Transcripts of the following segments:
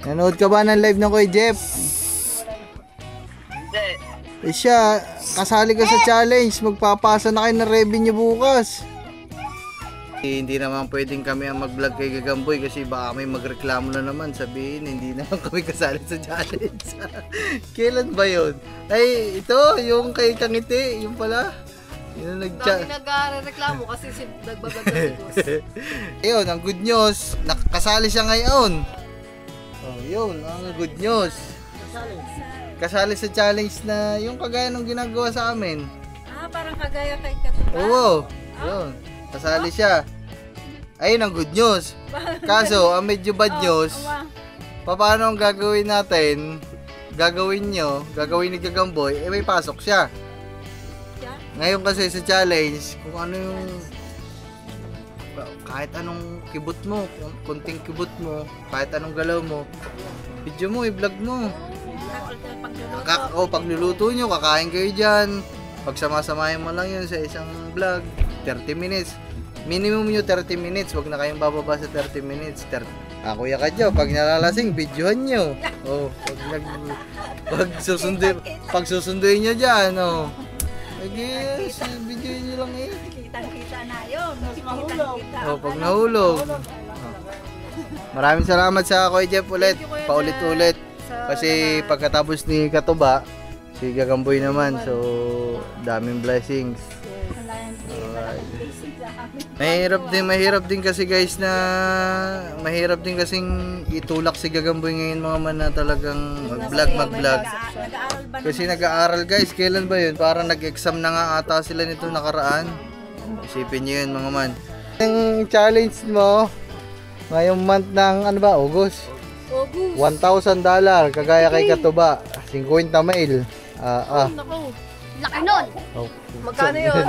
Nanood ka ba ng live ng Kuya Jeff? Hindi. Eh siya, kasali ka sa challenge. Magpapasa na kayo ng revenue bukas. Hindi naman pwedeng kami ang mag-vlog kay Gagamboy kasi baka may magreklamo na naman, sabihin hindi naman kami kasali sa challenge. Kailan ba yun? Ay, ito, yung kay Kangiti, yung pala. Yung Dami nag-reklamo kasi nagbablog na si Gus. Ayun, ang good news, nakasali siya ngayon. Oh, yun, ang good news. Kasali sa challenge na yung kagaya ng ginagawa sa amin. Parang kagaya kay Katuba. Oo, yun. Kasali siya. Ayun ang good news. Kaso, ang medyo bad news, paano ang gagawin natin, gagawin ni Gagamboy, eh may pasok siya. Ngayon kasi sa challenge, kung ano yung, kahit anong kibot mo, kunting kibot mo, kahit anong galaw mo, video mo, i-vlog mo. Pagluluto nyo, kakain kayo dyan. Pagsamasamahin mo lang yun sa isang vlog, 30 minutes. Minimum nyo 30 minutes, wag na kayong bababa sa 30 minutes. Kuya Kadyo, pag nalalasing, videohan nyo. Oh, pag susunduin nyo dyan, oh. Yes, videohan nyo lang eh. Kitang-kita na yun. Mas mahulog. Oh, pag nahulog. Maraming salamat sa Kuya Jeff ulit, paulit-ulit. Kasi pagkatapos ni Katuba, si Gagamboy naman, so daming blessings. Mahirap din kasi guys na mahirap din kasing itulak si Gagamboy ngayon mga man na talagang mag-vlog. Kasi nag-aaral guys, kailan ba yun? Parang nag-exam na nga ata sila nito nakaraan. Isipin nyo yun mga man. Yung challenge mo ngayong month ng ano ba? August? $1,000 kagaya kay Katuba. 50 mail. Laki nun! Oh, Magkano yun?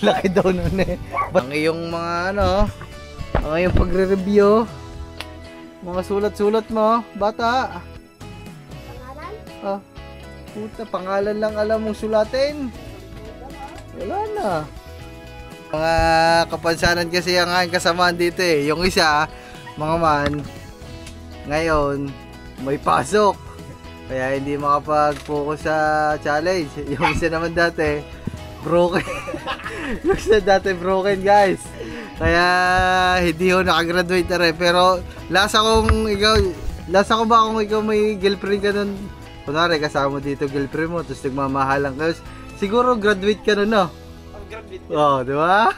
Laki daw nun eh. Ang iyong mga ano, ang iyong pagre-review, mga sulat-sulat mo, bata. Pangalan? Puta, pangalan lang alam mong sulatin. Wala na. Mga kapansanan kasi ang aking kasamaan dito eh. Yung isa, mga man, ngayon, may pasok. Kaya hindi makapag-focus sa challenge. Yung isa naman dati, broken. Yung isa dati broken guys. Kaya hindi ko nakagraduate na rin. Pero lasa ko ba kung ikaw may girlfriend ka nun? Kunwari kasama dito girlfriend mo, tapos nagmamahalan ka. Siguro graduate ka nun, no? Graduate. Oh, di ba?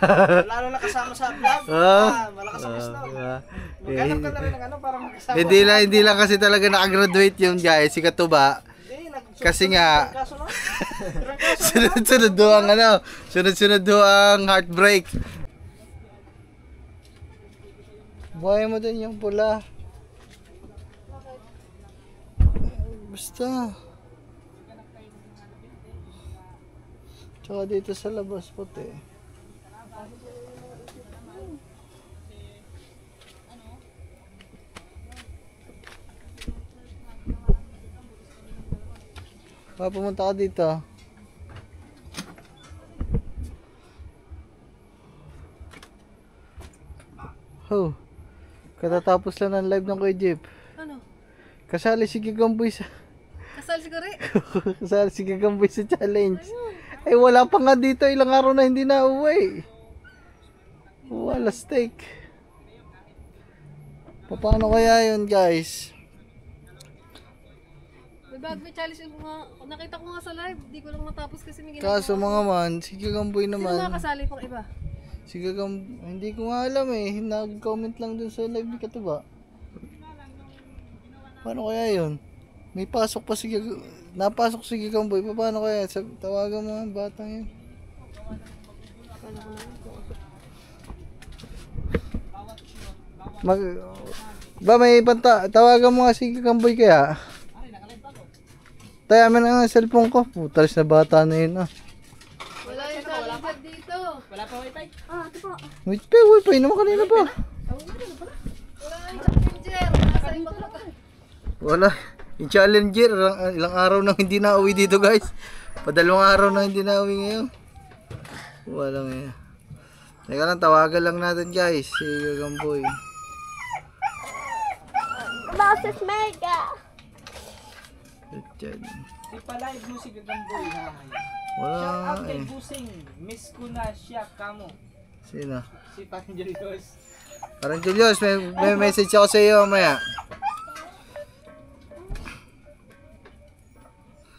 Lalo na kasama sa vlog. Malakas ang gusto. Maghanap ka na rin ng ano para makasama. Hindi lang kasi talaga nakagraduate yun guys, si Katuba. Kasi nga sunod-sunod do ang heartbreak. Buhay mo din yung pula. Basta. Tsaka dito sa labas puti. Pumunta ka dito. Oh. Katatapos lang ng live ng Kuya Jeff. Ano? Kasali si Gagamboy sa Kasal siguro eh. kasali si Gagamboy sa challenge. Ay wala pa nga dito, ilang araw na hindi na uwi. Wala steak. Paano kaya yun guys? May challenge ko nga. Nakita ko nga sa live. Di ko lang matapos kasi may ginagawa. Kaso mga man, si Gagamboy naman. Sino nakasali pang iba? Si Gagamboy, hindi ko nga alam eh. Nag-comment lang dun sa live ni Katuba. Paano kaya yun? May pasok pa si Gagamboy. Napasok si Gagamboy. Paano kaya? Tawagan mo ang batang yun. May tawagan mo nga si Gagamboy kaya? Tayo amin ang cellphone ko. Putalis na bata na yun ah. Wala yung challenge dito. Wala pa wifi? Ito po. Wifi naman kanina pa. Wala yung challenger. Nasa iba ka. Wala. Yung challenger, ilang araw nang hindi na uwi dito guys. Padalawang araw na hindi na uwi ngayon. Wala nga. Teka lang, tawagan lang natin guys. Si Gagamboy. Boses Mega. Diyan. Ipa-live mo si Gagamboy ha. Wala Shout out kay eh. Busing. Miss ko na siya kamo. Sino? Si Panjelios. Parang Julius, may message ako sa iyo mamaya.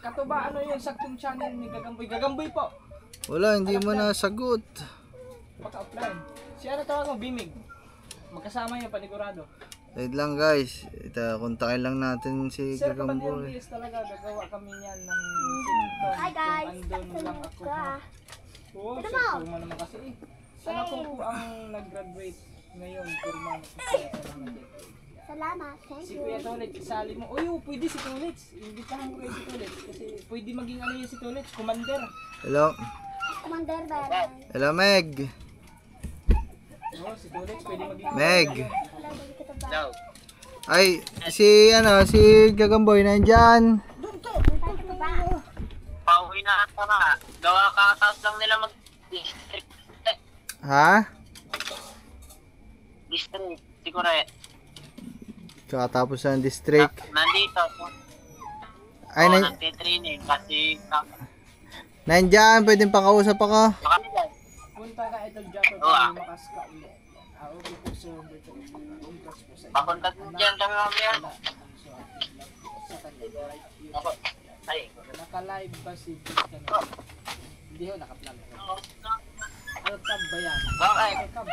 Kato ba ano yung saktong channel ni Gagamboy? Gagamboy po. Wala, hindi mo nasagot. Paka-offline. Si ano tawag mo? Bimig. Magkasama yung panigurado. Wait lang guys. Ito, kontakin lang natin si Sir, Kabandian Gagamboy. DS talaga. Gagawa kami niyan ng symptom. Hi guys. Kung andun lang ako. Ah. Oo, sir, kurma naman kasi eh. Ano po ang nag-graduate ngayon? Kurma na po. Salamat. Thank Si you. Kuya Tolets, isali mo. Uy, pwede si Tolets. Imbitahan mo kayo si Tolets. Kasi pwede maging ano yun si Tolets, commander. Hello? Commander Baran. Hello Meg? Oo, si Tolets pwede maging Meg? Wala ba kita ba? Ay, si Gagamboy nandyan. Wala kita ba? Pauwi na ata na. Gawa kakataas lang nila mag-district. Ha? District, siguro eh. Kakatapos ng district. Nandito. Ay, Nagtitraining kasi nandyan. Pwedeng pakausap ako. kanila. punta ka ito Jaco Oo, ah. kung lumakas ka ulit. Okay po sir, dito. Umpras po sa Papunta din dyan kami mamaya. sa kanila. Ako. Ay. Naka-live ba si Jaco? Hindi ho, naka-vlog. Alcab ba yan? Okay. Alcab.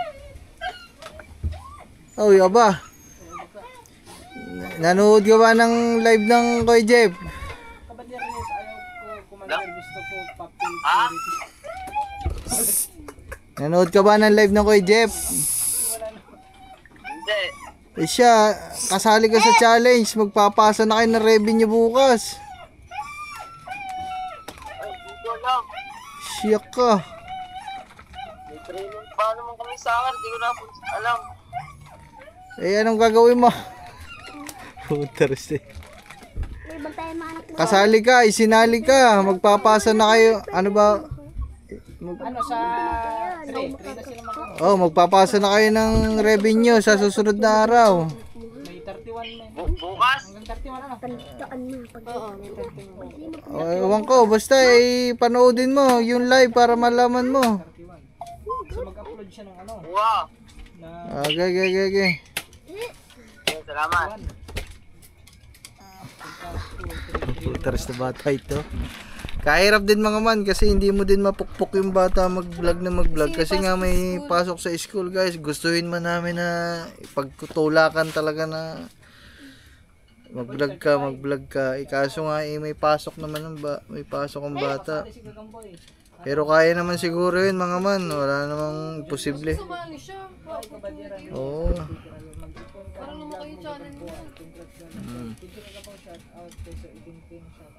Oh, yaba. Nanood ka ba ng live ng Kuya Jeff? Kabandianes, ayaw ko commander, gusto ko papel Ah? purity. Nanood ka ba ng live ng Kuya Jeff? Hindi. Eh siya, kasali ka sa challenge. Magpapasa na kayo ng revenue bukas. Ay, hindi ko alam. Siya ka. May training pa naman kami sa akin. Hindi ko na po alam. Eh, anong gagawin mo? Putas eh. May bantayan mga anak mo. Kasali ka, isinali ka. Magpapasa na kayo. Ano ba? Ano sa 3 na sila mag Oh, magpapasa na kayo ng revenue sa susunod na araw. may 31 na. Bukas? Hanggang 31 ano? Tandaan mo. Pag Oo, may 31. Oh, ewan ko, basta panoodin mo yung live para malaman mo. 31. So mag-upload siya ng ano Wow. na Okay. Salamat. 1. Putas na bata ito. Kahirap din mga man kasi hindi mo din mapukpok yung bata mag-vlog na mag-vlog kasi nga may pasok sa school guys. Gustuhin man namin na pagtutulakan talaga na mag-vlog ka. Kaso nga may pasok naman may pasok ang bata. Si Gagamboy. Pero kaya naman siguro yun mga man. Wala namang posible. Sumali siya. Oo. Parang lumaki yung channel mo.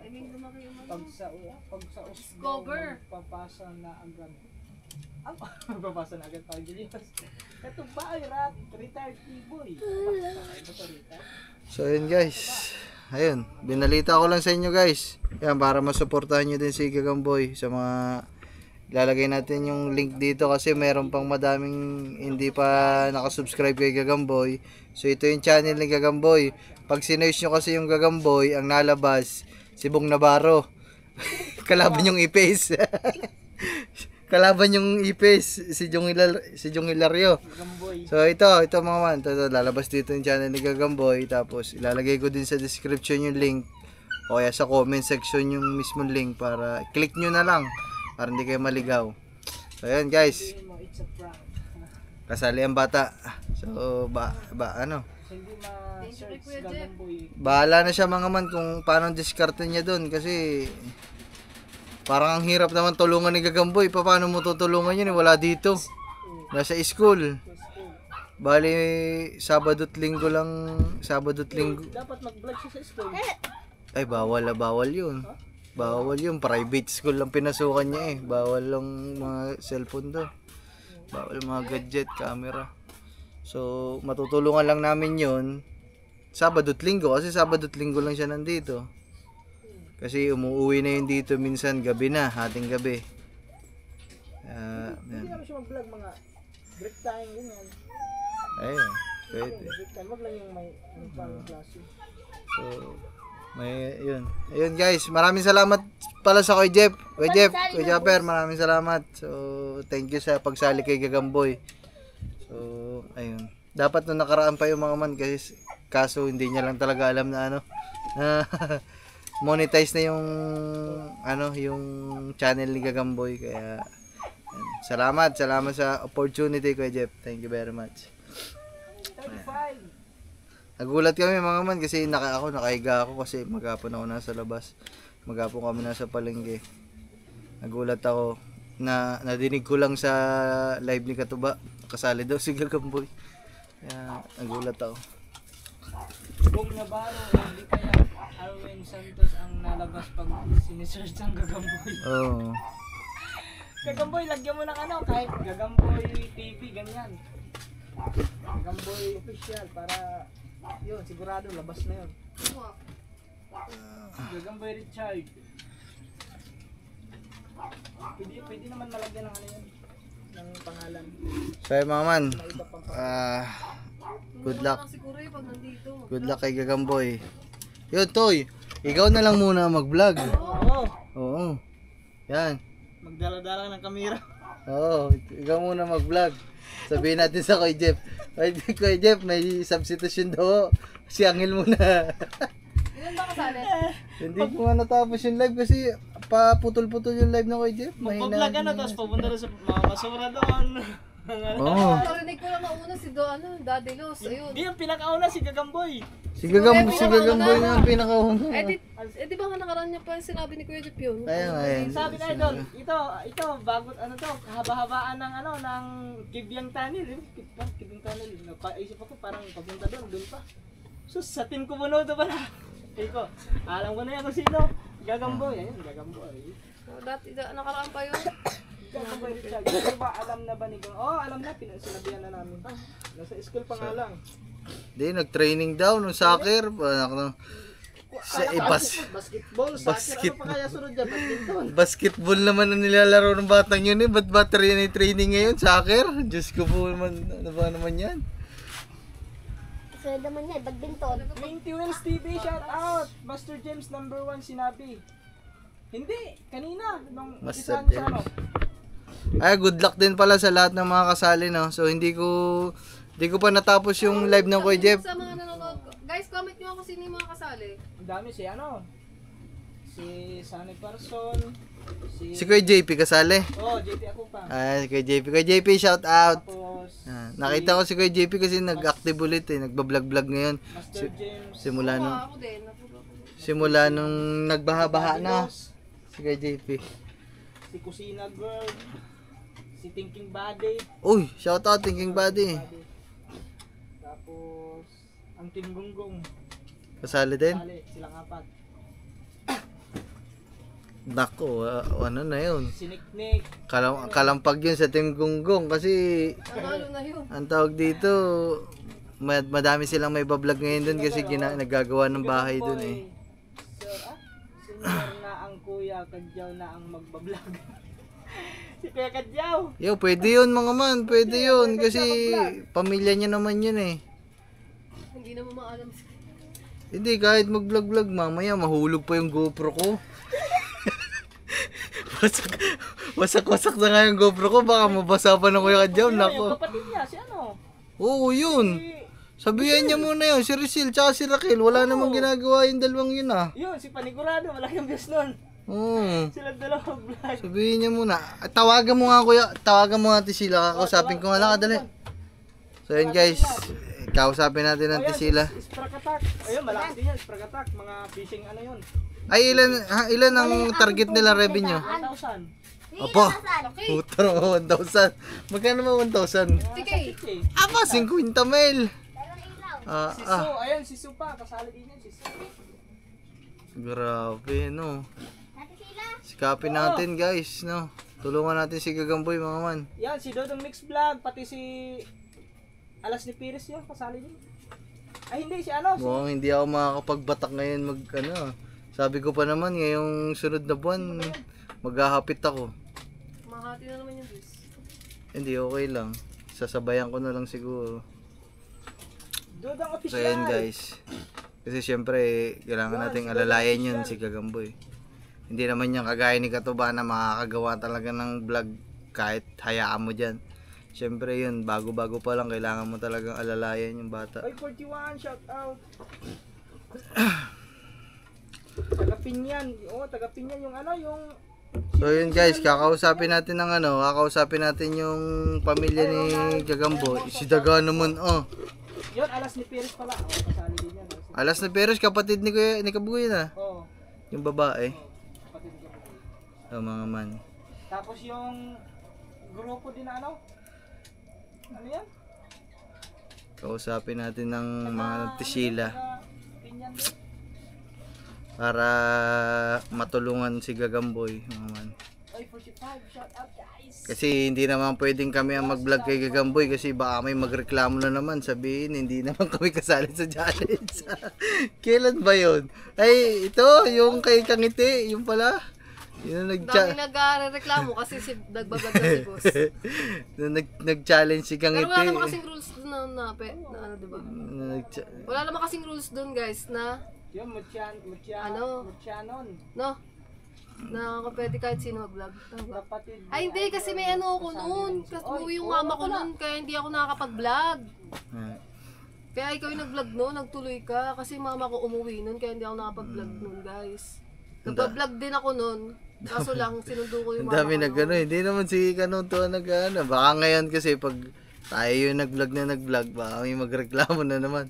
I mean, lumaki yung ano. Pag sa Discover. papasa na agad. Papasa na agad tayo Julius. Ito ba ay retired T-boy? So yun guys. Ayun, binalita ko lang sa inyo guys. Yan, para masuportahan nyo din si Gagamboy sa mga ilalagay natin yung link dito kasi meron pang madaming hindi pa nakasubscribe kay Gagamboy. So ito yung channel ni Gagamboy. Pag sinearch nyo kasi yung Gagamboy, ang nalabas si Bong Navarro. Kalaban yung Ipes. Kalaban yung Ipes si Jong Hilario. Gagamboy. So ito mga man, ito, lalabas dito yung channel ni Gagamboy, tapos ilalagay ko din sa description yung link o kaya sa comment section yung mismong link para click nyo na lang para hindi kayo maligaw. So ayan guys, It's a prank. kasali ang bata. So ano, Hindi Thank you, ma-search Kuya Jeff. Gagamboy. bahala na siya mga man kung paano diskarte niya doon kasi parang ang hirap naman tulungan ni Gagamboy. Paano mo tutulungan yun? Wala dito. Nasa school. Bali, Sabado't Linggo lang. Sabado't Linggo. Dapat mag-vlog siya sa school. Ay, bawal yun. Bawal yun. Private school lang pinasukan niya eh. Bawal lang mga cellphone do. Bawal mga gadget, camera. So, matutulungan lang namin yun Sabado't Linggo. Kasi Sabado't Linggo lang siya nandito. Kasi umuwi na yun dito minsan gabi na, hating gabi. Hindi naman siya mag-vlog mga break time ganyan. Ayun. Pwede. Wag lang yung may ano pang klase. So, may, yun. Ayun guys, maraming salamat pala sa Kuya Jeff. Kuya Jepper, maraming salamat. So, thank you sa pagsali kay Gagamboy. So, ayun. Dapat nung nakaraan pa yung mga man guys, kaso hindi niya lang talaga alam na ano, na monetize na yung ano, yung channel ni Gagamboy. Kaya, ayun. Salamat sa opportunity Kuya Jeff. Thank you very much. 35. Nagulat kami mga man kasi nakahiga ako kasi maghapon ako nasa labas. Maghapon kami nasa palengke. Nagulat ako na nadinig ko lang sa live ni Katuba. Kasali daw si Gagamboy. Kaya nagulat ako. Bong Navarro, hindi kaya Arwen Santos ang nalabas pag sinesearch ang Gagamboy. Oo. Gagamboy, lagyan mo ng ano, kahit Gagamboy TV, ganyan. Gagamboy official para yun, sigurado labas na yun. Gagamboy Richard. Pwede naman malagyan ng ano yun, ng pangalan. So ayun, mga man, May iba pang good luck. Siguro yung pag nandito. Good luck kay Gagamboy. Yun, Toy. Ikaw na lang muna mag-vlog. Oo, Oo. Yan. magdala-dala ng kamera. Oo, ikaw muna mag-vlog. Sabihin natin sa Kuya Jeff. Kuya Jeff, may substitution daw. Si Angel muna. Ilan ba kasali? Hindi ko nga natapos yung live kasi paputol-putol yung live ng Kuya Jeff. Mag-vlog ano, tapos pupunta na sa mga basura doon. Oo. Narinig ko lang una si Daddy Los. Ayun. Hindi, ang pinakauna si Gagamboy. Si Gagamboy nga ang pinakauna. Di ba nga nakaraan niya pa yung sinabi ni Kuya Jeff yun? Kaya nga yan. Sabi na idol, ito bago ano to, haba-habaan ng ano ng Kibyang Tunnel, Kibyang Tunnel. Naisip ako parang papunta doon pa. So sa team ko buno to pala. Iko, alam ko na yan kung sino. Gagamboy, ayun, Gagamboy. Dati nakaraan pa yun. Gagamboy Richard. Ano ba alam na ba ni Gang? Oh, alam na, sinabihan na namin. Nasa school pa nga lang. Hindi, nag-training daw nung soccer. Basketball, soccer, ano pa kaya sunod dyan? Badminton. Basketball naman ang nilalaro ng batang yun eh. Ba't battery na yung training ngayon? Soccer? Diyos ko po naman. Ano ba naman yan? So, naman yan, badminton. 20 Wheels TV, shout out! Master James number 1 sinabi. Hindi, kanina. Nung Master isa sa James. ano. Ay, good luck din pala sa lahat ng mga kasali, no? So, hindi ko pa natapos yung live ng Kuya Jeff. Sa mga nanonood ko. Guys, comment nyo ako sino yung mga kasali. Ang dami si ano. Si Sunny Person. Si Kuya JP kasali. Oh, JP ako pa. Ay, Kuya JP. Kuya JP, shout out. Tapos, Nakita ko si Kuya JP kasi nag-active ulit eh. Nagbablog-vlog ngayon. Master James. Simula nung, Ako din. simula nung nagbaha-baha na. Si Kuya JP. Si Kusina Girl. Si Thinking Body. Uy, shout out Thinking Body. Tapos, ang Team Gunggong. Kasali din. Sali, silang apat. Nako, ano na yun. Si Nick. Kalampag yun sa Team Gunggong kasi Nanalo na yun. ang tawag dito, madami silang may bablog ngayon dun kasi nagagawa ng bahay dun eh. Senior na ang kuya, kadyaw na ang magbablog. Si Kuya Kadyaw. Yo, pwede yun mga man, pwede yun kasi pamilya niya naman yun eh. Hindi naman maalam si Hindi, kahit mag-vlog-vlog mamaya mahulog pa yung GoPro ko. Wasak-wasak na nga yung GoPro ko, baka mabasa pa ng Kuya Kadyaw, Yung nako. kapatid niya, si ano? Oo, yun. Sabihan niya muna yun, si Rizil tsaka si Raquel, wala namang ginagawa yung dalawang yun ah. Yun, si Panigurado, malaki ang views nun. Oo. Sila dalawa vlog. Sabihin niya muna. Tawagan mo nga kuya. Tawagan mo natin sila. Kakausapin ko nga lang. Dali. So yun guys. Kausapin natin natin sila. Sprakatak. Ayun, malakas din yan. Sprakatak. Mga fishing ano yun. Ay ilan ang target nila revenue? 1,000. Opo. Puto 1,000. Magkano ba 1,000? TK. Apa 50 mil. Si Su, ayun, si Su pa. Kasali din yan, si Su. Grabe no. Sikapin natin guys no. Tulungan natin si Gagamboy mga man. Yan, si Dodong Mix Vlog, pati si Alas ni Pires yun, kasali din. Ay hindi, si ano? Si... Mukhang hindi ako makakapagbatak ngayon mag ano. Sabi ko pa naman ngayong sunod na buwan maghahapit ako. Mahati na naman yung views. Hindi okay lang. Sasabayan ko na lang siguro. Dodong So official. yun guys. Kasi syempre kailangan nating alalayan yun si Gagamboy. Hindi naman yung kagaya ni Katuba na makakagawa talaga ng vlog kahit hayaan mo dyan. Syempre yun, bago-bago pa lang kailangan mo talagang alalayan yung bata. Ay, 41, shout out. Taga Pinyan. Oo, taga Pinyan yung ano, yung... So yun guys, kakausapin natin yung pamilya ni Gagamboy. Si Daga naman Yun, alas ni Perez pala. Oo, kasali din yan. Alas na Perez, kapatid ni Kabugoy na. Oo, Yung babae. kapatid ko. Oh, mga man. Tapos yung grupo din na ano? Ano yan? Kausapin natin ng mga tisila Taga Pinyan din. para matulungan si Gagamboy, mga man. Ay, 45, shout out guys. Kasi hindi naman pwedeng kami ang mag-vlog kay Gagamboy kasi baka may magreklamo na naman, sabihin hindi naman kami kasali sa challenge. Kailan ba yun? Ay, ito, yung kay Kangiti, yung pala. Yun ang Dami nag-reklamo kasi nagbablog na si boss. nag-challenge si Pero Kangiti. wala naman kasing rules na ano, diba? Nag- Wala naman kasing rules doon guys na, Yung Ano? Mutyanon. no? Na pwede kahit sino mag-vlog. Tama. Kapatid. Ay hindi kasi may ano ako noon. Kasi umuwi yung mama ko noon kaya hindi ako nakakapag-vlog. Ah, Kaya ikaw yung nag-vlog noon, nagtuloy ka. Kasi mama ko umuwi noon kaya hindi ako nakapag-vlog noon guys. Nagpa-vlog din ako noon. Kaso lang sinundo ko yung ang dami mama ko. nag hindi naman si Kanuto nag-ano. Baka ngayon kasi pag tayo yung nag-vlog, baka may magreklamo na naman.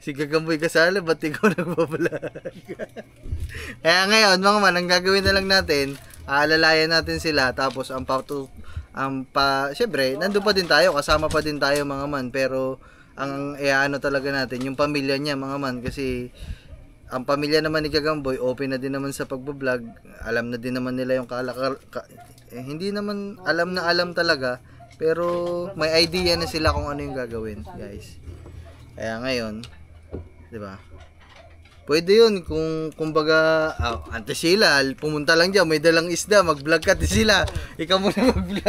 Si Gagamboy kasali, ba't ikaw nagbablog? Kaya ngayon, mga man, ang gagawin na lang natin, aalalayan natin sila, tapos syempre, nandun pa din tayo, kasama pa din tayo mga man, pero ang ano talaga natin, yung pamilya niya mga man, kasi ang pamilya naman ni Gagamboy, open na din naman sa pagbablog, alam na din naman nila yung hindi naman alam talaga, pero may idea na sila kung ano yung gagawin, guys. Kaya ngayon, 'di ba? Pwede 'yun kung kumbaga Ate Sheila, pumunta lang diyan, may dalang isda, mag-vlog ka Ate Sheila. Ikaw muna mag-vlog.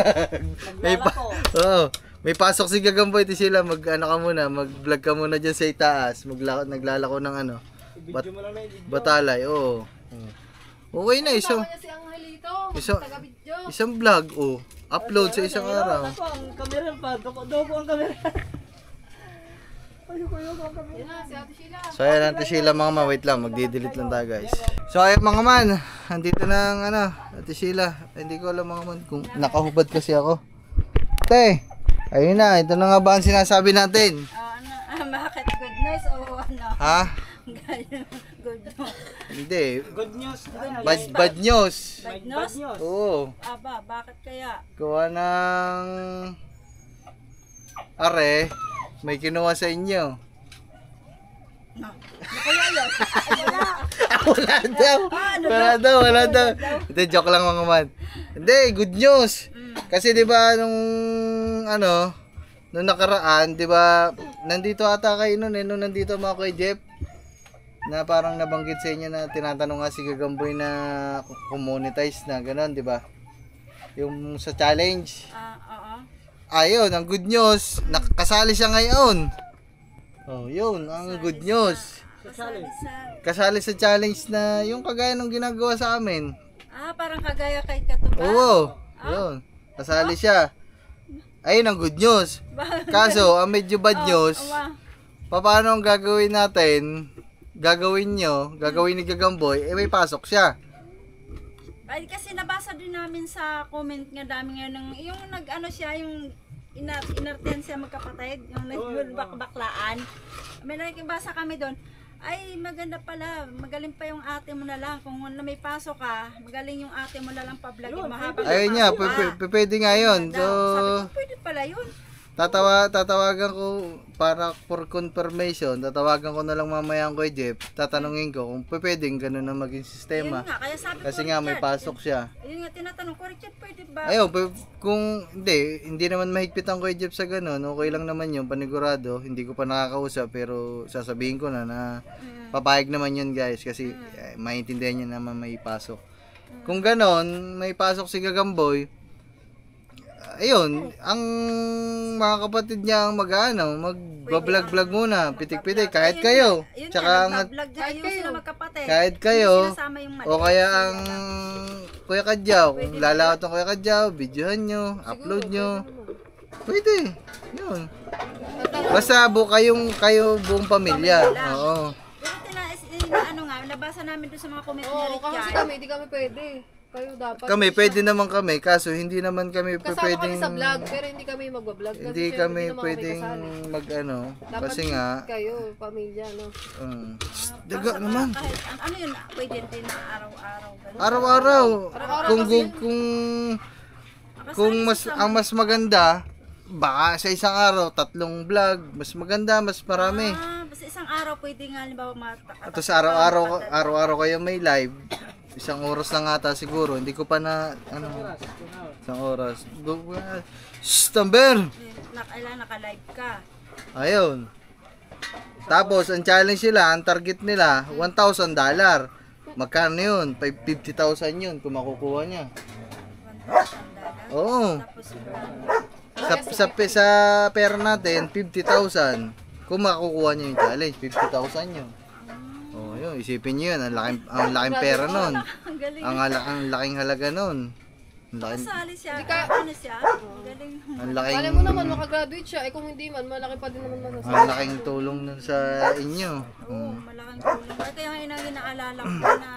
May pasok si Gagamboy Ate Sheila, mag-ano ka muna, mag-vlog ka muna diyan sa itaas, naglalako ng ano. Video mo lang na yung video. Batalay, oo. Okay na isang Kasama niya si Angelito, Isang- taga-video. isang vlog, upload sa isang araw. Ako, ang kamera pa. Doko ang kamera. Ayoko ang kamera. Yan na, si Ate Sheila. So ayan Ate Sheila mga man, wait lang, magdi-delete lang tayo guys. So ayan mga man, andito na ang Ate Sheila. Hindi ko alam mga man kung nakahubad kasi ako. Te, ayun na, ito na nga ba ang sinasabi natin? Bakit good news o ano? Ha? Good news. Hindi, Good news. bad news. Bad news. Oo, Aba, bakit kaya? gawa ng are, may kinuha sa inyo. Wala daw. Hindi, joke lang mga man. Hindi, good news. Kasi 'di ba nung nakaraan, 'di ba, nandito ata kayo nung nandito mga kay Jeff na parang nabanggit sa inyo na tinatanong nga si Gagamboy na monetize na gano'n, 'di ba? Yung sa challenge. Oo. Ayun, ang good news, nakasali siya ngayon. Oh, yun, ang good news. Kasali. Kasali sa challenge na yung kagaya ng ginagawa sa amin. Parang kagaya kay Katuba. Oo, yun. Kasali siya. Ayun ang good news. Kaso, ang medyo bad news, paano ang gagawin natin? Gagawin ni Gagamboy, may pasok siya. Ay, kasi nabasa din namin sa comment nga dami ngayon ng yung nag-ano siya, yung inerten siya magkapatid, yung nagbakbaklaan. May nakikibasa kami doon. Ay, maganda pala. Magaling pa yung ate mo na lang. Kung may pasok ka, magaling yung ate mo na lang pa-vlog. Mahabang Ayun nga, pwede nga yun. So, sabi ko, pwede pala yun. tatawagan ko para for confirmation, tatawagan ko na lang mamaya ang Kuya Jeff, tatanungin ko kung pwedeng ganun na maging sistema. Yun nga, kaya sabi Kasi ko, nga may Richard, pasok siya. Yun nga, tinatanong ko, Richard, pwede ba? Ayun, kung hindi naman mahigpit ang Kuya Jeff sa ganun, okay lang naman yun, panigurado. Hindi ko pa nakakausap pero sasabihin ko na papayag naman yun guys kasi maintindihan niya naman may pasok. Kung ganon, may pasok si Gagamboy, ayun, ang mga kapatid niya ang mag-vlog muna, pitik-pitik, kahit kayo. Tsaka ang vlog niya, kahit yung kayo. sila magkapatid. kahit kayo, Sinasama yung mali. o kaya ang Kuya Kadyaw, kung lalakot ang Kuya Kadyaw, videohan nyo, upload nyo. Pwede, yun. Basta kayo buong pamilya. Oo. Pero ano nga, nabasa namin doon sa mga comment ni Oo, kasi Richard. kami, hindi kami pwede. Kayo dapat. Kami, pwede naman kami, kaso hindi naman kami Kasama kami pwedeng, sa vlog, pero hindi kami magbablog. Kasi hindi syempre, kami naman pwedeng kasali. mag-ano, Dapat kasi nga, kayo, pamilya, no? daga naman. Kahit, ano yun, pwede din na araw-araw. ganun. Araw-araw, Araw-araw kung, kasi. kung ang mas maganda, baka sa isang araw, 3 vlog, mas maganda, mas marami. Basta isang araw pwede nga, halimbawa, Tapos araw-araw kayo may live. Isang oras lang ata siguro. Hindi ko pa na isang oras. Stamber. Naka-live ka. Ayun. Tapos ang challenge nila, ang target nila $1,000. Magkano 'yun? 50,000 'yun kung makukuha niya. Oo. Tapos, Sa pera natin 50,000. Kung makukuha niya yung challenge, 50,000 'yun. Oh, yun, isipin niyo 'yun, ang laking pera noon. ang galing. Ang laking halaga noon. Ang laking Kasali siya. Ano siya? Ang galing. ang laking Malay mo naman, makagraduate siya. Eh kung hindi man, malaki pa din naman masasabi. ang laking tulong nun sa inyo. Oo, malaking tulong. Kaya nga inaalala ko na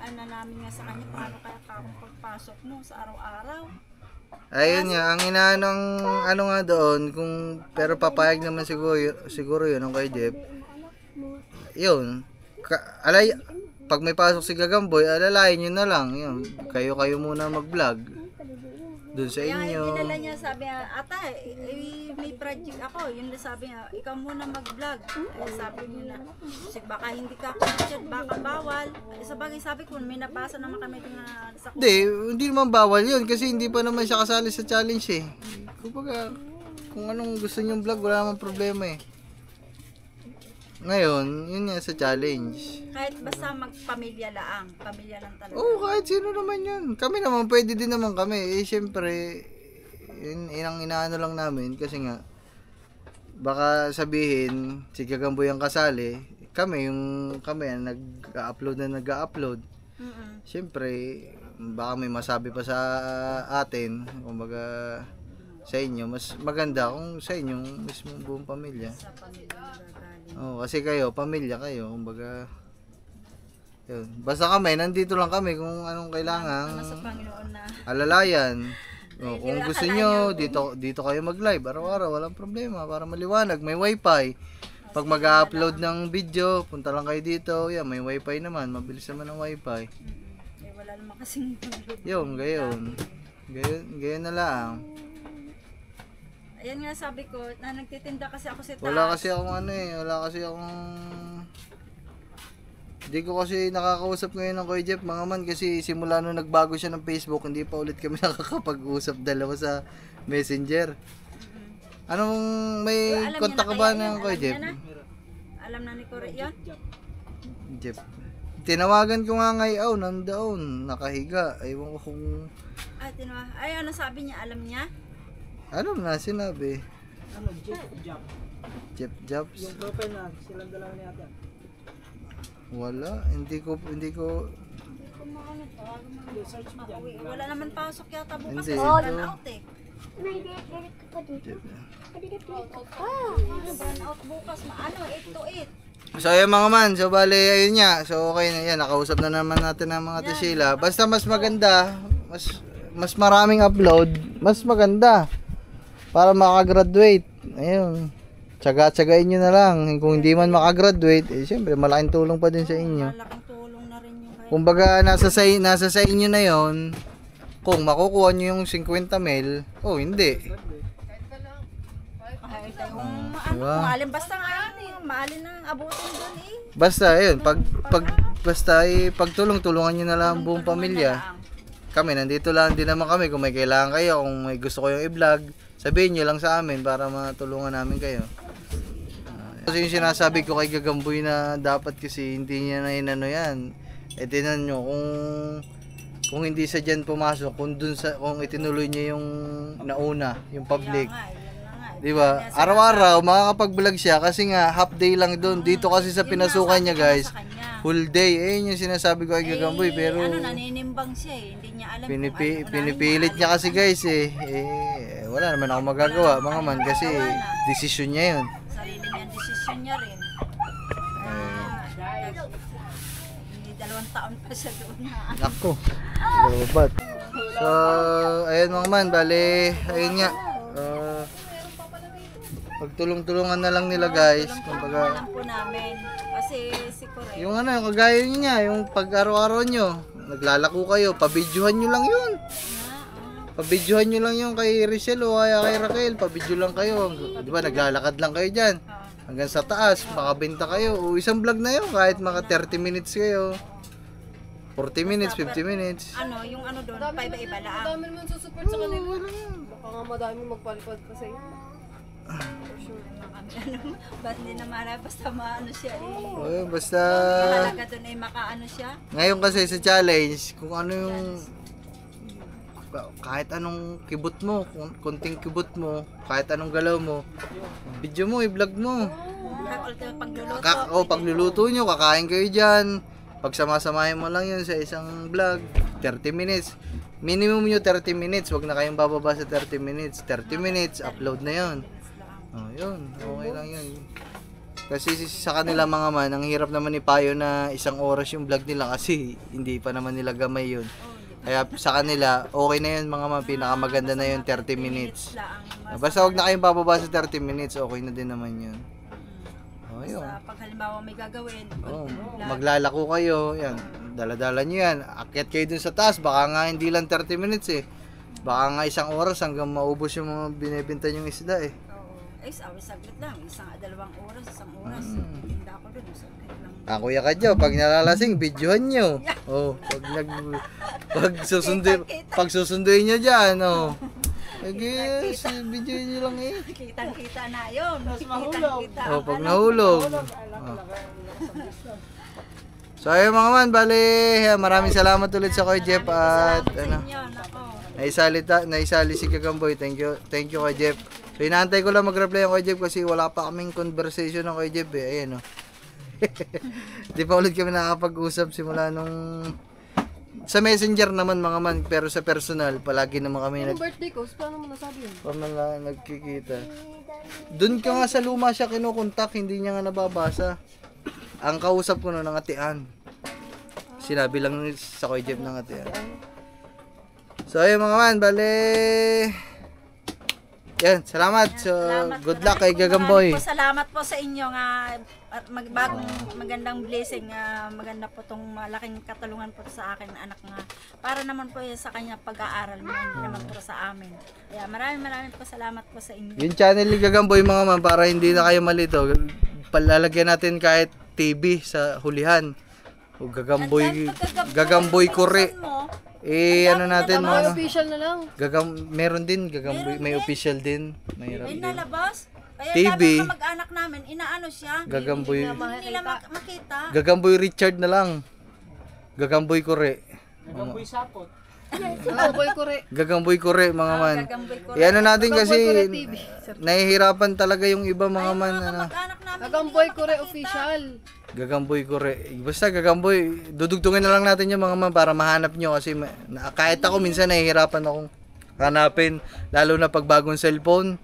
ano namin nga sa kanya, paano kaya kakong pagpasok mo sa araw-araw. Ayun nga, ang inaanong ano nga doon, pero papayag naman siguro yun ang kay Jeff. Yun. Pag may pasok si Gagamboy, alalayan nyo na lang. Yun. Kayo muna mag-vlog. Doon sa Kaya inyo. yung dinala niya, sabi niya, ata, may project ako. Yung sabi niya, ikaw muna mag-vlog. Ay, sabi niya na, baka hindi ka conscious, baka bawal. Sabagay, sabi ko, may nabasa naman kami na sa Hindi naman bawal yun kasi hindi pa naman siya kasali sa challenge eh. Kumbaga, kung anong gusto niyong vlog, wala naman problema eh. Ngayon, yun nga sa challenge. kahit basta magpamilya lang. Pamilya lang talaga. Oo, kahit sino naman yun. Kami naman, pwede din naman kami. Eh, syempre, yun ang inaano lang namin kasi nga, baka sabihin, si Gagamboy ang kasali, kami ang nag-upload. Syempre, baka may masabi pa sa atin, kumbaga sa inyo, mas maganda kung sa inyong mismo buong pamilya. Sa pamilya gagaling. Oo, kasi kayo, pamilya kayo, kumbaga, yun. Basta kami, nandito lang kami kung anong kailangan. Sa Panginoon na. Alalayan. O, kung Yung gusto akala nyo, nyo, dito kayo mag-live araw-araw, walang problema para maliwanag, may wifi. Pag mag-upload ng video, punta lang kayo dito, yan, may wifi naman, mabilis naman ang wifi. Wala naman kasing Yun, gayon na lang. Ayan nga sabi ko, na nagtitinda kasi ako sa taas. Wala kasi akong hindi ko kasi nakakausap ngayon ng Kuya Jeff, mga man, kasi simula nung nagbago siya ng Facebook, hindi pa ulit kami nakakapag-usap dalawa sa Messenger. Anong may Alam kontak ka niya na ba kaya ng yun? Kuya Alam Jeff? niya na? Alam na ni Corey yun? Jeff. Tinawagan ko nga ngayon, nandoon, nakahiga. Ewan ko kung Ay, ano sabi niya? Alam niya? ano na sinabi. Ano, Jeff. Jeff Jobs. Yung profile na, silang dalawa ni ate. Wala, hindi ko Search mo dyan. Wala naman pasok yata bukas Hindi. kasi run out eh. Jeff. Run out bukas, ano, 8 to 8. So ayun mga man, so bali ayun nga. So okay na yan, nakausap na naman natin ang mga Sheila. Basta mas maganda, mas maraming upload, mas maganda. Para makagraduate. Ayun. Tsaga-tsagain nyo na lang. Kung hindi man makagraduate, eh syempre malaking tulong pa din sa inyo. Malaking tulong na rin yung kaya. Kumbaga nasa sa inyo na yon. Kung makukuha nyo yung 50 mil, hindi. Kahit yung Diba? maalin basta nga maalin ang abutin doon eh. Basta ayun, pagtulong-tulungan nyo na lang ang buong pamilya. Kami nandito lang din naman kami kung may kailangan kayo, kung may gusto ko yung i-vlog, sabihin nyo lang sa amin para matulungan namin kayo. Kasi yung sinasabi ko kay Gagamboy na dapat kasi hindi niya na inano yan. Eh tinan nyo, kung hindi sa dyan pumasok, kung itinuloy niya yung nauna, yung public. Kaya nga, yan na nga. Di ba? Araw-araw makakapag-vlog siya kasi nga half day lang doon. Dito kasi sa pinasukan niya, guys, full day. Yun yung sinasabi ko kay Gagamboy, pero naninimbang siya eh. Hindi niya alam kung ano. pinipilit niya kasi, guys, wala naman ako magagawa, mga man, kasi desisyon niya yun. Sarili niyang desisyon niya rin. Hindi 2 taon pa siya doon na. Nako, lobat. So, ayun mga man, bale, ayun nga. Pagtulong-tulungan na lang nila, guys. Kumbaga, Alam po namin. Kasi si Corey. yung ano, kagaya niya, yung pag-araw-araw nyo, naglalako kayo, pabidyohan nyo lang yun. Pabidyohan nyo lang yung kay Richelle o kaya kay Raquel, pabidyo lang kayo. Di ba, naglalakad lang kayo dyan. Hanggang sa taas, makabenta kayo. O isang vlog na yun, kahit maka 30 minutes kayo. 40 minutes, 50 minutes. Ano, yung ano doon, paiba-iba lang. Dami naman susupport sa kanila. Baka nga madami magpalipad pa sa'yo. For sure. Ano, ba't hindi na mara, basta maano siya eh. Ayun, basta Mahalaga doon ay makaano siya. ngayon kasi sa challenge, kung ano yung kahit anong kibot mo, konting kibot mo, kahit anong galaw mo, video mo, i-vlog mo. Pagluluto. Pagluluto nyo, kakain kayo dyan. Pagsama-samahin mo lang yun sa isang vlog, 30 minutes. Minimum nyo 30 minutes, wag na kayong bababa sa 30 minutes. 30 minutes, upload na yun. Oh, yun, okay lang yun. Kasi sa kanila mga man, ang hirap naman ipayo na 1 oras yung vlog nila kasi hindi pa naman nila gamay yun. Kaya sa kanila, okay na yun mga man, pinakamaganda na yun 30 minutes. Basta wag na kayong bababa sa 30 minutes, okay na din naman yun. Oh, yun. Pag halimbawa may gagawin, Oh, maglalako kayo, yan, dala-dala nyo yan. Akyat kayo dun sa taas, baka nga hindi lang 30 minutes eh. Baka nga 1 oras hanggang maubos yung mga binibenta yung isda eh. ay saglit lang, 2 oras, 1 oras. Tinda ako doon, saglit lang. Kuya Kadyo, pag nalalasing, videohan nyo. Oh, pag susunduin nyo dyan, oh. Yes, videohan nyo lang eh. Kitang-kita na yun. Mas mahulog. Kitang-kita. Oh, pag nahulog. So ayun mga man, bali, maraming salamat ulit sa Kuya Jeff at ano, naisali si Gagamboy. Thank you Kuya Jeff. So inaantay ko lang mag-reply ang Kuya Jeff kasi wala pa kaming conversation ng Kuya Jeff eh. Ayan oh. Di pa ulit kami nakakapag-usap simula nung sa messenger naman mga man, pero sa personal palagi naman kami Yung birthday ko, paano mo nasabi yun? nagkikita. Doon ka nga sa luma siya kinukontak, hindi niya nga nababasa. Ang kausap ko noon ng atian. Sinabi lang sa Kuya Jeff ng atian. So ayun mga man, bale. Yan, salamat. So good luck kay Gagamboy. Salamat po sa inyo nga at magandang blessing, maganda po tong malaking katulungan po sa akin anak nga. Para naman po sa kanya pag-aaral mo, hindi naman po sa amin. Kaya maraming po salamat po sa inyo. Yung channel ni Gagamboy mga man, para hindi na kayo malito, palalagyan natin kahit TV sa hulihan. O Gagamboy Kore. Ano natin Mga mga official na lang. meron din Gagamboy, may official din. Mahirap Ay din. nalabas. Kaya TV. TV. Mag-anak namin, inaano siya. Gagamboy. Hindi nila makita. Gagamboy Richard na lang. Gagamboy Kore. Gagamboy sapot. Gagamboy Kore. Gagamboy Kore mga man. Gagamboy ko. Ano natin kasi Kore TV. nahihirapan talaga yung iba mga man. Ano. Mag-anak namin. Gagamboy Kore official. Gagamboy Kore. Basta Gagamboy, dudugtungin na lang natin yung mga man para mahanap nyo kasi kahit ako minsan nahihirapan akong hanapin, lalo na pag bagong cellphone.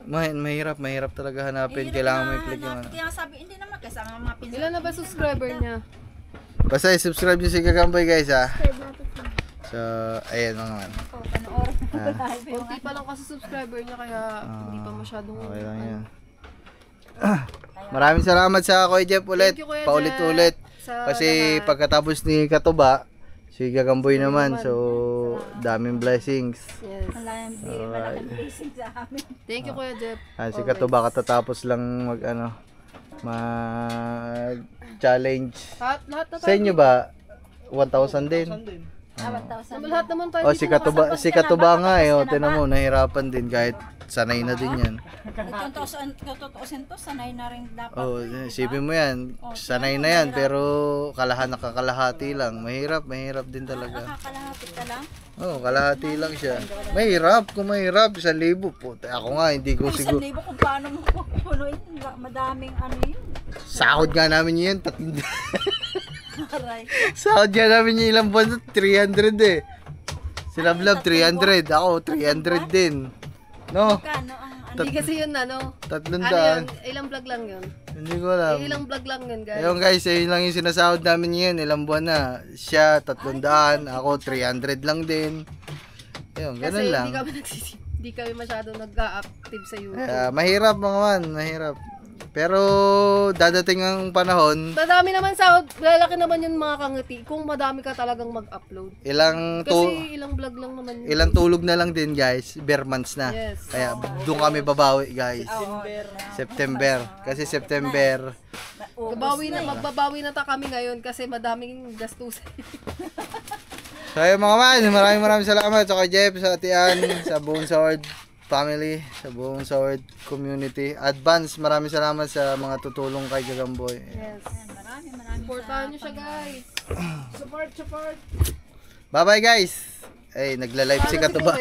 Mahirap talaga hanapin. Kailangan mo i-click yung ano. Kaya sabi, hindi naman kasama mga pinsan. Ilan na ba subscriber niya? Basta i-subscribe nyo si Gagamboy guys ha. So, ayan mga man. Panoorin mo Kunti pa lang kasi subscriber niya kaya hindi pa masyadong Okay lang yan. Maraming salamat sa Kuya Jeff ulit. Thank you, Kuya Paulit-ulit. Jeff, sa Kasi lahat. pagkatapos ni Katuba, si Gagamboy naman. So, daming blessings. Yes. malaking blessing sa amin. Thank you Kuya Jeff. Si Katuba katatapos lang mag challenge. Lahat na Sa inyo ba 1,000 din? Lahat naman tayo Oh, dito si Katuba nga eh. Oh, tinan mo, nahirapan din kahit sanay na din yan. Tutuusin to, sanay na rin dapat. Oh, isipin mo yan. Sanay na yan, pero nakakalahati lang. Mahirap din talaga. Nakakalahati ka lang. Oh, kalahati lang siya. Mahirap, kung mahirap, 1,000 po. Ako nga, hindi ko siguro. 1,000 kung paano mo punuin, madaming ano yun. Sahod nga namin yun, Aray. sahod nga namin yung ilang buwan, 300 eh. Si Love 300, ako 300 din. No? Kano ang ano? Hindi kasi yun ano. 300. Ano yun? Ilang vlog lang yun? Hindi ko alam. Ilang vlog lang yun, guys. Ayun guys, ayun lang yung sinasahod namin ngayon, ilang buwan na. Siya 300, ako 300 lang din. Ayun, Kasi ganun lang. hindi kami masyado nag-active sa YouTube. Mahirap mga man, mahirap. Pero dadating ang panahon, Madami naman sahod, lalaki naman yung mga kangiti kung madami ka talagang mag-upload. Kasi ilang vlog lang naman yun. ilang tulog na lang din guys, bare months na. Yes. Kaya doon kami babawi guys. September. Kasi September. Magbabawi na ta kami ngayon kasi madaming gastusin. So ayun mga man, maraming salamat sa kay Jeff, sa Atian, sa buong Sword family, sa buong Sword community. Advance, maraming salamat sa mga tutulong kay Gagamboy. Yes. Maraming Supportahan nyo siya, guys. Support. Bye-bye guys. Ay, nagla-live si Katuba.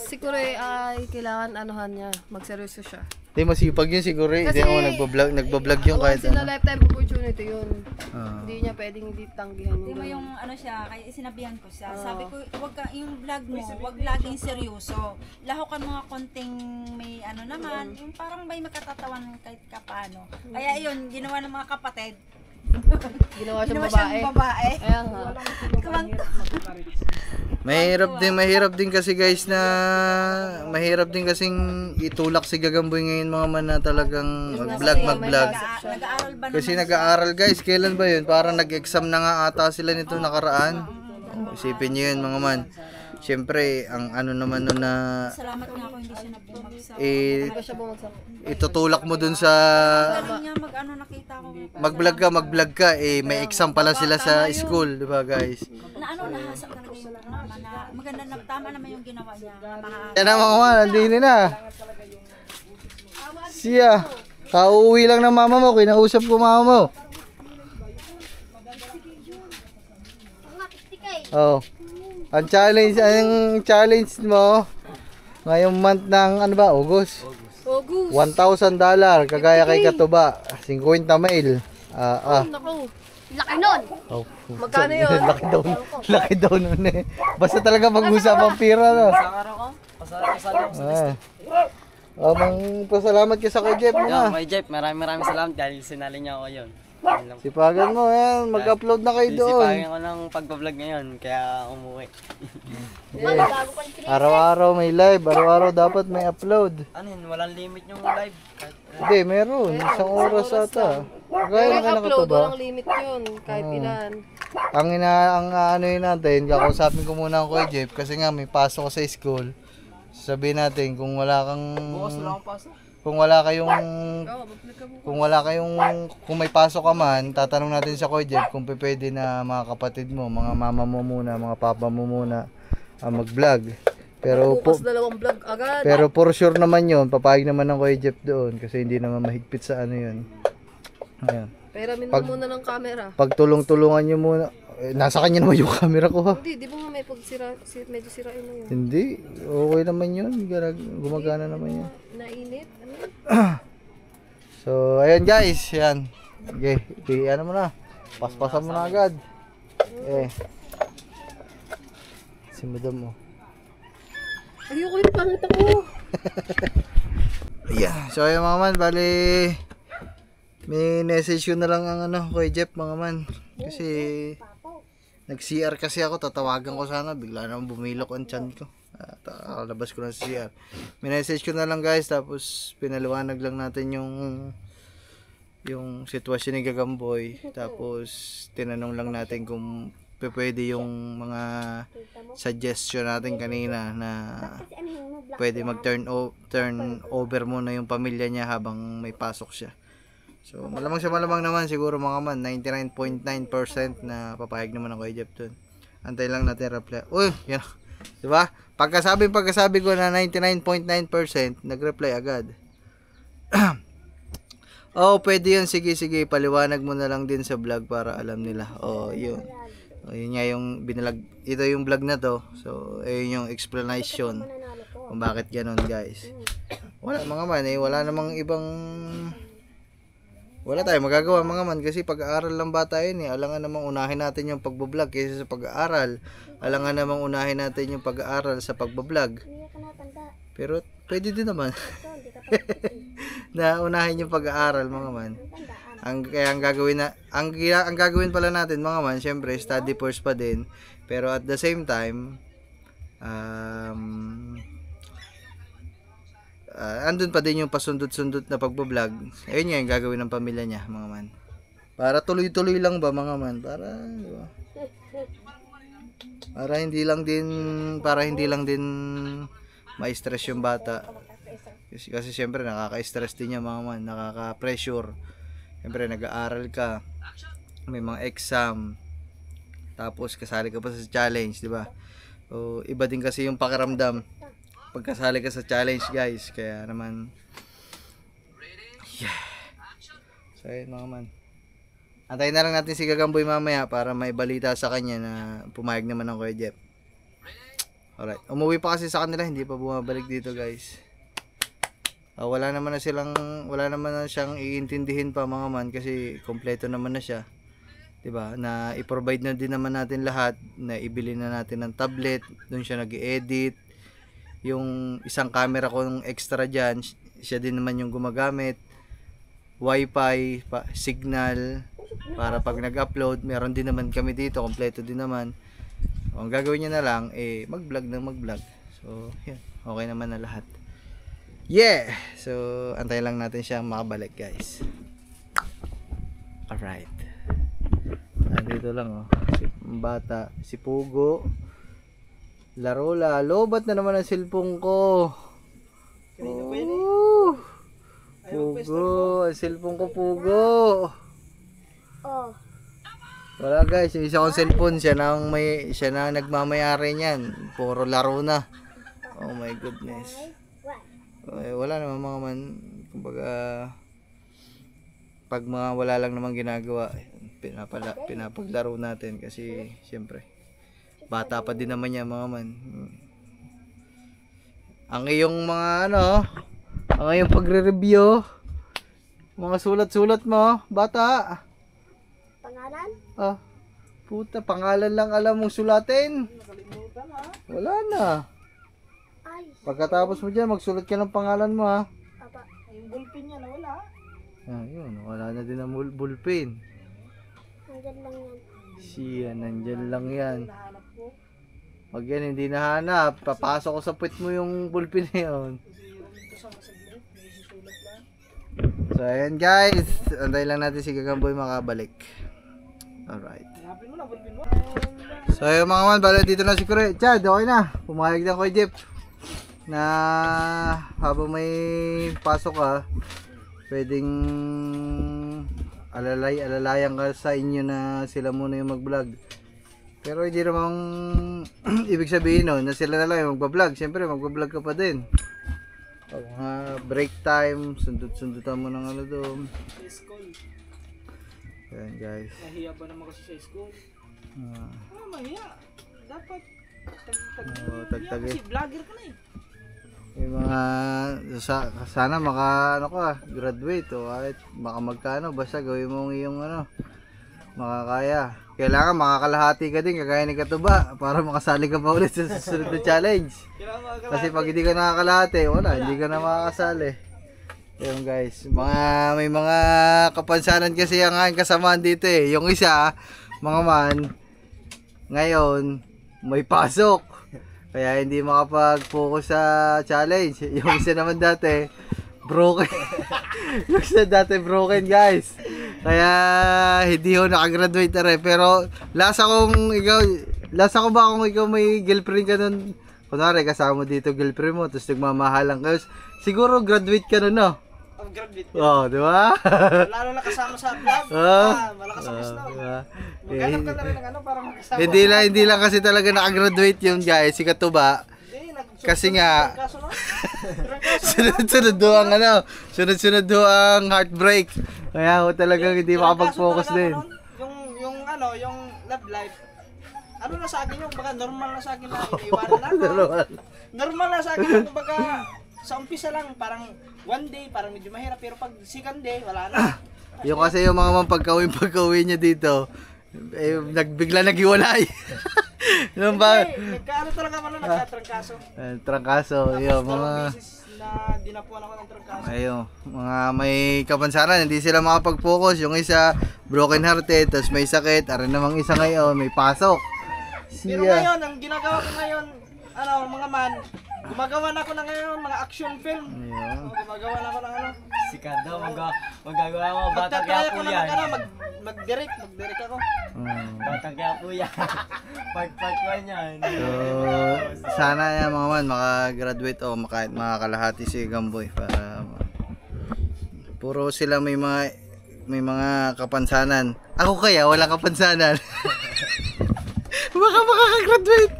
Siguro ay kailangan anuhan niya, magseryoso siya. Hindi masipag yun siguro eh. Hindi Kasi, ako nagbablog yung kahit Once in a ano. lifetime opportunity yun. Hindi niya pwedeng hindi tanggihan Hindi yun. mo yung ano siya, kaya sinabihan ko siya. Sabi ko, wag ka, yung vlog mo, wag laging seryoso. Lahokan mga konting may ano naman, yung parang may makatatawan kahit kapano. Kaya yun, ginawa ng mga kapatid. Ginawa siyang Siyang babae. Ayan nga. Mahirap din kasi guys na mahirap din kasing itulak si Gagamboy ngayon mga man na talagang mag-vlog. Nag-aaral ba Kasi nag-aaral guys, kailan ba yun? Parang nag-exam na nga ata sila nito nakaraan. Isipin nyo yun mga man. Siyempre, ang ano naman nun na Salamat nga ako hindi siya nabumagsak. eh, Hindi siya bumagsak. itutulak mo dun sa Galing niya mag-ano nakita ko. mag-vlog ka may exam pala sila sa school, di ba guys? Na ano, nahasa talaga yung naman na maganda na tama naman yung ginawa niya. Yan na mga man, andini na. Siya, kauuwi lang ng mama mo, kinausap ko mama mo. Oh. Ang challenge mo ngayong month ng ano ba, August? August. $1,000 kagaya kay Katuba, 50 mail. Naku. Laki nun. Oh, Magkano yun? laki daw nun eh. Basta talaga pag-usap ang pira no. Pasalamat ka sa kay Jeff mo na. Kay Jeff, maraming salamat dahil sinali niya ako yun. Yun lang. Sipagan mo yan, mag-upload na kayo doon. Sisipagan ko ng pagbablog ngayon, kaya umuwi. Araw-araw may live, araw-araw dapat may upload. Ano yun, walang limit yung live. Hindi, meron. Isang oras ata. Kagaya Kaya na ka upload, ba? walang limit yun. Kahit ilan. Ang ano yun natin, kakausapin ko muna ako kay Jeff kasi nga may pasok ko sa school. Sabihin natin kung wala kang kung wala kayong kung may pasok ka man, tatanong natin sa Kuya Jeff kung pwede na mga kapatid mo, mga mama mo muna, mga papa mo muna mag-vlog. Bukas dalawang vlog agad. Pero for sure naman yun, papayag naman ng Kuya Jeff doon kasi hindi naman mahigpit sa ano yun. Ayan. Peramin mo muna ng camera. Pagtulong-tulungan nyo muna. Nasa kanya naman yung camera ko ha. Hindi, di ba nga may medyo sirain na yun. Hindi, okay naman yun. Gumagana naman yun. Nainit? Ano? So, ayan guys, yan. Okay, ano mo na. Paspasan mo na agad. Si madam mo. Ayoko yung pangit ako. Yeah, so ayun mga man, bali may message ko na lang ang kay Jeff mga man. Kasi nag-CR kasi ako, tatawagan ko sana, bigla naman bumilok ang tiyan ko. Labas ko na sa CR. Minessage ko na lang guys, tapos pinaliwanag lang natin yung sitwasyon ni Gagamboy. Tapos tinanong lang natin kung pwede yung mga suggestion natin kanina na pwede mag-turn over muna yung pamilya niya habang may pasok siya. So malamang naman siguro mga man 99.9% na papayag naman ako kay Jeff dun. Antay lang natin reply. Uy, yan. Diba? Pagkasabi ko na 99.9% nag-reply agad. Oh, pwede yun. Sige, paliwanag mo na lang din sa vlog para alam nila. Oh, yun. Oh, yun nga yung binalag. Ito yung vlog na to. So, ayun yung explanation kung bakit ganun, guys. Wala mga man eh. Wala namang ibang... Wala tayong magagawa mga man kasi pag-aaral lang bata yun eh. Alangan namang unahin natin yung pagbablog kaysa sa pag-aaral. Alangan namang unahin natin yung pag-aaral sa pagbablog. Pero pwede din naman. Na unahin yung pag-aaral mga man. Ang gagawin pala natin mga man, syempre study first pa din. Pero at the same time, andun pa din yung pasundot-sundot na pagbablog. Ayun nga yung gagawin ng pamilya niya mga man. Para tuloy-tuloy lang ba mga man? Para diba? Para hindi lang din ma-stress yung bata. Kasi syempre nakaka-stress din niya mga man, nakaka-pressure. Syempre nag-aaral ka, may mga exam, tapos kasali ka pa sa challenge, di ba? So, iba din kasi yung pakiramdam pagkasali ka sa challenge, guys. Kaya naman yeah. So ayun mga man, antayin na lang natin si Gagamboy mamaya para may balita sa kanya na pumayag naman ng Kuya Jeff. Alright, umuwi pa kasi sa kanila, hindi pa bumabalik dito, guys. Wala naman na siyang iintindihin pa mga man kasi kompleto naman na siya. 'Di ba? Na i-provide na din naman natin lahat, na ibili na natin ng tablet, doon siya nag-edit. Yung isang camera ko ng extra diyan, siya din naman yung gumagamit. Wi-Fi, signal para pag nag-upload, meron din naman kami dito, kompleto din naman. Ang gagawin niya na lang mag-vlog. So, yan. Okay naman na lahat. Yeah! So, antayin lang natin siyang makabalik, guys. Alright. Nandito lang, oh. Si bata, si Pugo. Laro. Ba't na naman ang cellphone ko? Pugo. Ang cellphone ko, Pugo. Wala, guys. Yung isa kong cellphone, siya na nagmamayari niyan. Puro laro na. Oh my goodness. Wala naman mga man, kumbaga pag mga wala lang naman ginagawa, pinapaglaro natin kasi siyempre bata pa din naman niya mga man. Ang iyong mga ang iyong pagre-review, mga sulat-sulat mo, bata. Pangalan? Puta, pangalan lang alam mong sulatin. Wala na. Pagkatapos mo dyan, magsulat ka ng pangalan mo, ha? Papa. Yung ballpen niya nawala. Yun, wala na din ang ballpen. Nandyan lang yan. Siya, nandyan lang yan. Pag yan hindi nahanap, papasok ko sa puwit mo yung ballpen na yun. So ayan, guys, antayin lang natin si Gagamboy makabalik. Alright. So ayun mga man, bala dito na si Kuya Chad, okay na. Pumayag na Kuya Jeff na habang may pasok ka, pwedeng alalayan ka sa inyo na sila muna yung mag-vlog. Pero hindi namang ibig sabihin na sila na lang yung mag-vlog. Siyempre mag-vlog ka pa din. Pag mga break time, sundot-sundutan mo ng doon. School. Ayan, guys. Nahiya ba naman kasi sa school? Mahiya. Dapat tagtag kasi vlogger ka na eh. Yung mga sana graduate o kahit baka magkano, basta gawin mo yung makakaya. Kailangan makakalahati ka din kagaya ni Katuba para makasali ka pa ulit sa susunod na challenge. Kasi pag hindi ka nakakalahati, wala, hindi ka na makakasali. Ayun, guys, may mga kapansanan kasi ang aking kasamaan dito eh. Yung isa, mga man, ngayon may pasok. Kaya hindi makapag-focus sa challenge. Yung isa naman dati, broken. Yung isa dati broken, guys. Kaya hindi ko nakagraduate na rin. Pero lasa ko ba kung ikaw may girlfriend ka nun? Kunwari kasama mo dito girlfriend mo, tapos nagmamahalan kayo. Siguro graduate ka nun, no? mag-graduate. Oh, di ba? Lalo na kasama sa vlog. Ah. Malakas ang gusto. Diba? Maghanap ka na rin ng ano para magkasama. Hindi lang kasi talaga nakagraduate yun guys, si Katuba. Kasi nga, sunod-sunod do ang ano, sunod-sunod do ang heartbreak. Kaya ako talagang hindi makapag-focus din. Yung ano, yung love life. Ano na sa akin yung baka normal na sa akin na iniiwanan na ako. Normal na sa akin yung baka sa umpisa lang parang one day parang medyo mahirap pero pag second day wala na. Yung kasi yung mga pagka-uwi niya dito, bigla naghiwalay. Yung ba? Nagkaano talaga man nagkatrangkaso. Trangkaso, yun, mga na dinapuan ako ng trangkaso. ayun, mga may kapansanan, hindi sila makapag-focus. Yung isa, broken hearted, tapos may sakit. Aran namang isa ngayon, may pasok. Pero ngayon, ang ginagawa ko ngayon, ano, mga man, gumagawa na ako na ngayon, mga action film. Ayun. Gumagawa na ako ng ano. Si Cardo, magagawa mo, bata Magtatry kaya ako po na yan. mag-direct ako. Bata kaya po yan. Part 1 yan. So, sana yan mga man, makagraduate o kahit makakalahati si Gamboy para puro sila may mga kapansanan. Ako kaya wala kapansanan. Baka makakagraduate.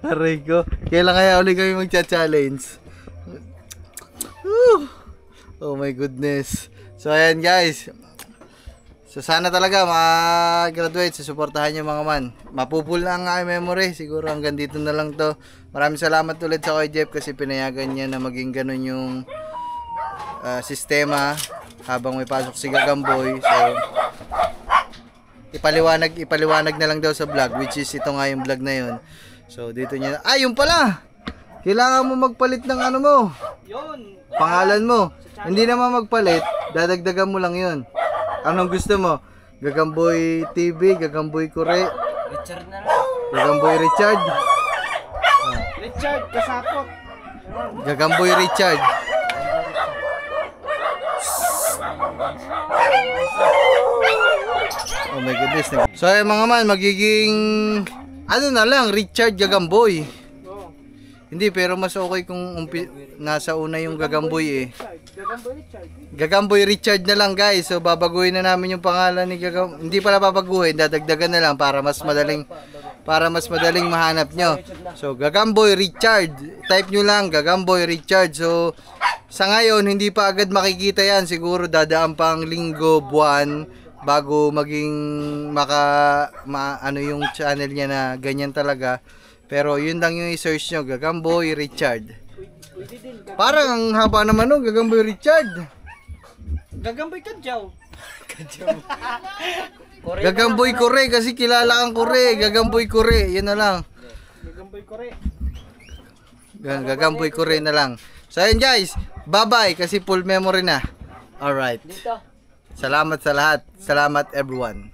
Aray ko. Kailan kaya ulit kami magcha-challenge? Oh my goodness. So ayan guys. So sana talaga mag-graduate, susuportahan nyo mga man. Mapupul na ang aking memory. Siguro hanggang dito na lang to. Maraming salamat ulit sa Kuya Jeff kasi pinayagan niya na maging ganun yung sistema habang may pasok si Gagamboy. So ipaliwanag na lang daw sa vlog, which is ito nga yung vlog na yun. So dito niya, yung pala! Kailangan mo magpalit ng ano mo. Yun. Pangalan mo. Hindi naman magpalit, dadagdagan mo lang yun. Anong gusto mo? Gagamboy TV, Gagamboy Kure, Richard na lang. Gagamboy Richard, Richard, kasapot. Gagamboy Richard. Oh my goodness. So mga man, magiging ano na lang, Richard Gagamboy. Oo. Hindi, pero mas okay kung nasa una yung Gagamboy eh. Gagamboy Richard. Gagamboy Richard na lang guys. So babaguhin na namin yung pangalan ni Hindi pala babaguhin, dadagdagan na lang para mas madaling mahanap nyo. So Gagamboy Richard. Type nyo lang Gagamboy Richard. So sa ngayon hindi pa agad makikita yan. Siguro dadaan pang linggo, buwan bago maging ano yung channel niya na ganyan talaga. Pero yun lang yung i-search nyo, Gagamboy Richard. Parang ang haba naman no, Gagamboy Richard. Gagamboy Kadyaw. Gagamboy Kure kasi kilala kang Kure. Gagamboy Kure, yun na lang. Gagamboy Kore. Gagamboy Kure na lang. So ayun guys, bye-bye kasi full memory na. Alright. Salamat sa lahat. Salamat everyone.